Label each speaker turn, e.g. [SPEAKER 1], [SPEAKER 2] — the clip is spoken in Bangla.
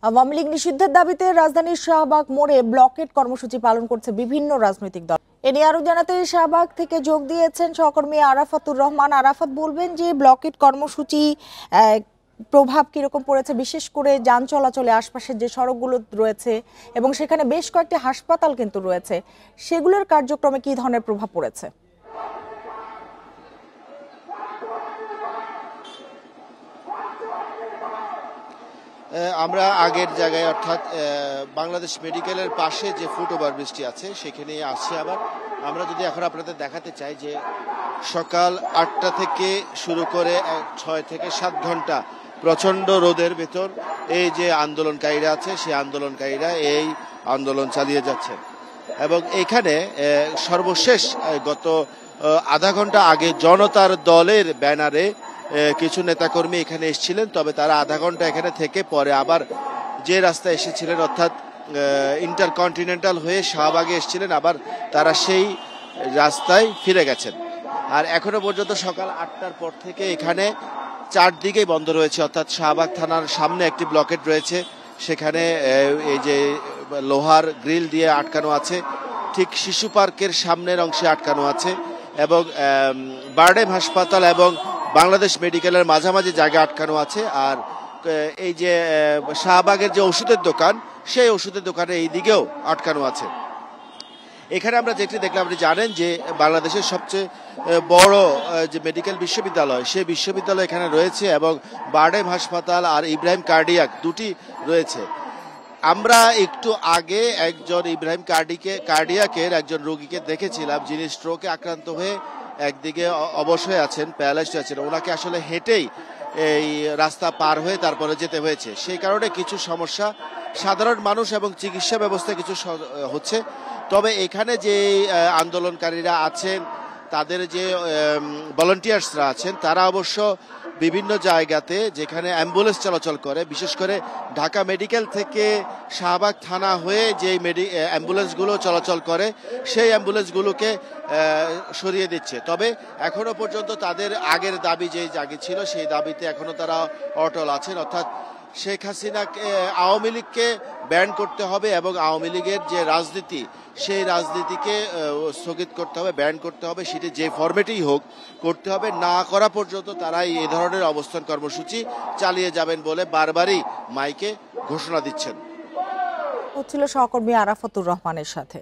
[SPEAKER 1] আওয়ামী লীগ নিষিদ্ধের দাবিতে রাজধানীর শাহবাগ মোড়ে ব্লকেট কর্মসূচি পালন করছে বিভিন্ন রাজনৈতিক দল। এ নিয়ে আরো জানাতে শাহবাগ থেকে যোগ দিয়েছেন সহকর্মী আরাফাতুর রহমান। আরাফাত, বলবেন যে ব্লকেট কর্মসূচি প্রভাব কিরকম পড়েছে, বিশেষ করে যান চলাচলে আশপাশের যে সড়কগুলো রয়েছে এবং সেখানে বেশ কয়েকটি হাসপাতাল কিন্তু রয়েছে, সেগুলোর কার্যক্রমে কি ধরনের প্রভাব পড়েছে?
[SPEAKER 2] আমরা আগের জায়গায় অর্থাৎ বাংলাদেশ মেডিকেলের পাশে যে ফুট ওভার ব্রিজটি আছে সেখানেই আছি। আবার আমরা যদি এখন আপনাদের দেখাতে চাই যে সকাল 8টা থেকে শুরু করে 6 থেকে 7 ঘন্টা প্রচন্ড রোদের ভেতর এই যে আন্দোলনকারীরা আছে সেই আন্দোলনকারীরা এই আন্দোলন চালিয়ে যাচ্ছে। এবং এখানে সর্বশেষ গত আধা ঘন্টা আগে জনতার দলের ব্যানারে কিছু নেতাকর্মী এখানে এসেছিলেন, তবে তারা আধা ঘন্টা এখানে থেকে পরে আবার যে রাস্তায় এসেছিলেন অর্থাৎ ইন্টারকন্টিনেন্টাল হয়ে শাহবাগে এসেছিলেন, আবার তারা সেই রাস্তায় ফিরে গেছেন। আর এখনো পর্যন্ত সকাল 8টার পর থেকে এখানে চারদিকেই বন্ধ রয়েছে, অর্থাৎ শাহবাগ থানার সামনে একটি ব্লকেট রয়েছে, সেখানে এই যে লোহার গ্রিল দিয়ে আটকানো আছে, ঠিক শিশু পার্কের সামনের অংশে আটকানো আছে, এবং বারডেম হাসপাতাল এবং বাংলাদেশ মেডিকেলের মাঝামাঝি জায়গা আটকানো আছে। আর এই যে শাহবাগের যে ওষুধের দোকান, সেই ওষুধের দোকানে এই দিকেও আটকানো আছে। এখানে আমরা যেটি দেখলাম, আপনি জানেন যে বাংলাদেশের সবচেয়ে বড় যে মেডিকেল বিশ্ববিদ্যালয়, সেই বিশ্ববিদ্যালয় এখানে রয়েছে এবং বারডেম হাসপাতাল আর ইব্রাহিম কার্ডিয়াক দুটি রয়েছে। আমরা একটু আগে একজন ইব্রাহিম কার্ডিয়াকের একজন রোগীকে দেখেছিলাম, যিনি স্ট্রোকে আক্রান্ত হয়ে একদিকে অবশ হয়ে আছেন, প্যারালাইজড আছেন। ওনাকে আসলে হেঁটেই এই রাস্তা পার হয়ে তারপরে যেতে হয়েছে। সেই কারণে কিছু সমস্যা সাধারণ মানুষ এবং চিকিৎসা ব্যবস্থায় কিছু হচ্ছে। তবে এখানে যে আন্দোলনকারীরা আছেন, তাদের যে ভলান্টিয়ার্সরা আছেন, তারা অবশ্য বিভিন্ন জায়গাতে যেখানে অ্যাম্বুলেন্স চলাচল করে, বিশেষ করে ঢাকা মেডিকেল থেকে শাহবাগ থানা হয়ে যে অ্যাম্বুলেন্সগুলো চলাচল করে, সেই অ্যাম্বুলেন্সগুলোকে সরিয়ে দিচ্ছে। তবে এখনো পর্যন্ত তাদের আগের দাবি যে জায়গা ছিল, সেই দাবিতে এখনো তারা অটল আছেন, অর্থাৎ শেখ হাসিনাকে, আওয়ামী লীগকে ব্যান করতে হবে এবং আওয়ামী লীগের যে রাজনীতি, সেই রাজনীতিকে স্থগিত করতে হবে, ব্যান করতে হবে, সেটি যে ফরম্যাটেই হোক করতে হবে। না করা পর্যন্ত তারা এই ধরনের অবস্থান কর্মসূচি চালিয়ে যাবেন বলে বারবারই মাইকে ঘোষণা দিচ্ছেন।
[SPEAKER 1] হচ্ছিল সহকর্মী আরাফাতুর রহমানের সাথে।